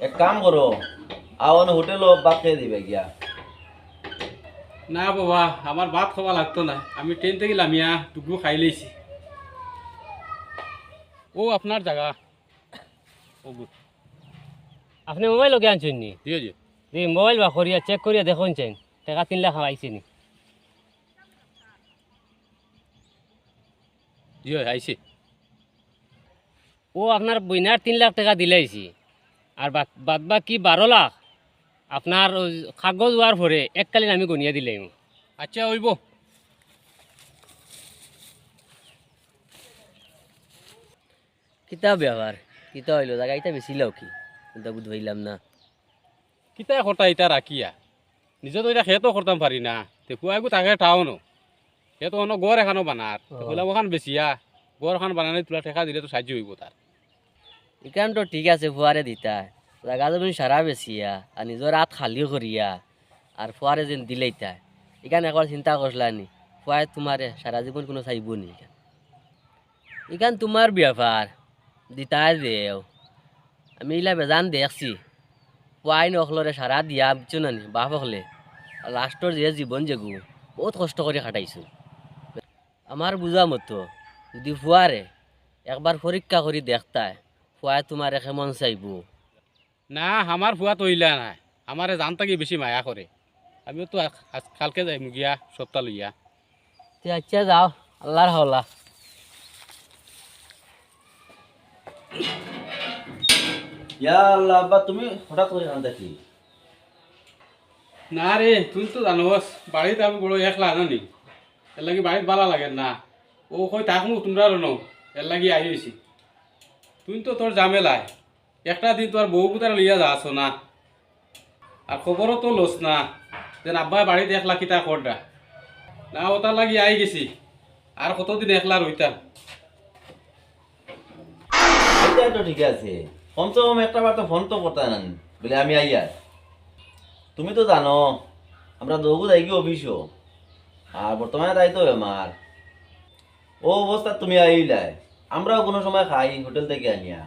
এক কাম করো, আওয়ান হোটেল বাদ খেয়ে দিবে গিয়া। না বাবা, আমার ভাত খাওয়া লাগতো না, আমি ট্রেন থেকে লামিয়া টুকু খাই লইছি। ও আপনার জায়গা। ও গুড। আপনি মোবাইল লগে আনছেন নি? দিয়ে যে মোবাইল বা করিয়া চেক করিয়া দেখুন চাই টাকা 3 লাখ আইছে নি? দিয়ে আইছে। ও আপনার বইনার 3 লাখ টাকা দিলাইছি, আর বাদ বাকি 12 লাখ আপনার কাগজ হওয়ার পরে এককালীন আমি গনিয়া দিলাম। আচ্ছা হইব। কিতা ব্যাপার, কিতা হইলো জায়গা এটা বেশি লাও কি কিন্তু বুঝবাইলাম না। কিতা কটা ইটা রাখিয়া নিজে তো এটা খেতো করতাম পারি না, দেখুয়াগু তাকে টাউনো সে তো অন্য গড় এখানো বানার দেখলাম ওখান বেশিয়া গড় খান বানানি তোলা ঠেকা দিলে তো সাহায্য হইব তার। এখান তো ঠিক আছে ফুয়ারে দিতা জায়গা জমি সারা বেশিয়া আর নিজের হাত খালি করিয়া আর ফুয়ারে যেন দিলেইতা এখানে একবার চিন্তা করলানি ফুয়ায় তোমারে সারা জীবন কোনো চাইব নি। এখান তোমার ব্যাপার দিতাই দেও, আমি ইলা বেজান দেখছি ফুয়াই নকলরে সারা দিয়া বুঝছো না নি বাপ হকলে লাস্টর যে জীবন যেগু বহুত কষ্ট করে খাটাইছো। আমার বুঝা মতো যদি ফুয়ারে একবার পরীক্ষা করে দেখতায় ফুয়ায় তোমার কেমন চাইব। না আমার ফুয়া তৈলা নাই, আমারে জান থাকি বেশি মায়া করে। আমিও তো কালকে যাই গিয়া সপ্তাহ লইয়া। আচ্ছা যাও, আল্লাহর হাওলা। ইয়া আল্লাহ, আব্বা তুমি হঠাৎ করে জানতে কি? না রে, তুই তো জানোস বাড়িতে আমি বড় একলা জানি, এর লাগি বাড়িতে ভালো লাগে না। ও কই থাকমু তোমরা নো, এর লাগি আইছি। তুই তো তোর ঝামেলায় একটা দিন তোর বউ পুতার লইয়া যাস না, আর খবরও তো লোস না যেন আব্বা বাড়িতে একলা কিতা করডা না, ওটার লাগি আই গেছি। আর কতদিন একলা রইতাম। এটাই তো ঠিক আছে, কমসে কম একটা বার তো ফোন তো করতে না বলে আমি আইয়ার। তুমি তো জানো আমরা দৌগু যাই কি অফিসও, আর বর্তমানে দায়িত্ব আমার। ও অবস্থা তুমি আইলাই, আমরাও কোনো সময় খাই হোটেল থেকে আনিয়া।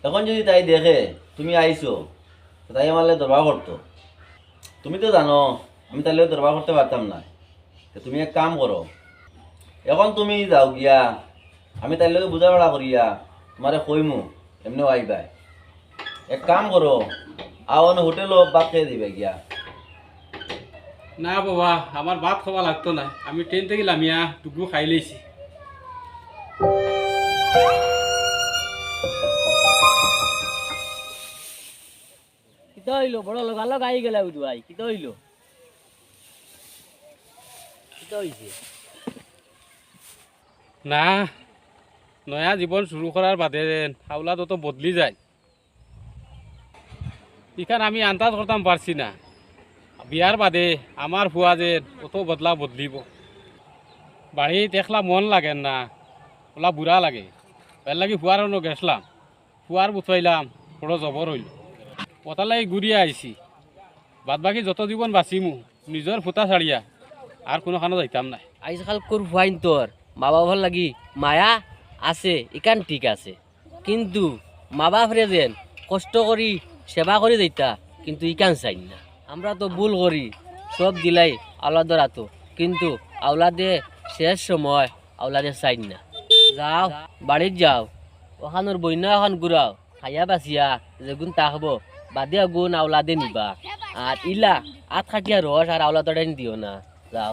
এখন যদি তাই দেখে তুমি আইছো, তো তাই আমার দরবার করতো। তুমি তো জানো আমি তাহলে দরবার করতে পারতাম না। তো তুমি এক কাম করো, এখন তুমি যাও গিয়া, আমি তাই লগে বুঝাপড়া করিয়া তোমারে কইমু এমনি আইবাই। এক কাম করো, আওয়ান হোটেল বাদ খেয়ে দিবে গিয়া। না বাবা, আমার ভাত খাওয়া লাগতো না, আমি ট্রেন থেকে লামিয়া টুকু খাই লইছি। কিতা হইলো বড় লগালগ আই গেলা বুঝবাই, কিতা হইলো কিতা হইছে? না, নয়া জীবন শুরু করার বাদে হাওলা তো বদলি যায়। এখান আমি আন্দাজ করতাম পারছি না বিয়ার বাদে আমার ফুয়া যে কত বদলা বদলিব। বাড়িতে দেখলা মন লাগে না, ওলা বুড়া লাগে। এর লাগি ফুয়ার অন্য গেছলাম, ফুয়ার বুথাইলাম, বড় জবর হইল। ওটার লাগি ঘুরিয়ে আইছি। বাদ বাকি যত জীবন বাঁচিমু নিজের ফুটা ছাড়িয়া আর কোনোখানো যাইতাম না। আজকাল কোর ফুয়াইন তোর মা বাবার লাগি মায়া আছে এখান ঠিক আছে, কিন্তু মা বাপরে যেন কষ্ট করি সেবা করে দিতা কিন্তু ইকান চাই না। আমরা তো ভুল করি সব দিলাই আওলাদর আতো, কিন্তু আওলাদে শেষ সময় আওলাদে চাই না। যাও বাড়িত যাও, ওখানোর বইনা এখন ঘুরাও খাইয়া বাঁচিয়া যেগুন তাকব বাদে গুণ আওলাদে নিবা। আর ইলা আত খাটিয়া রস আর আওলাদরে দিও না। যাও।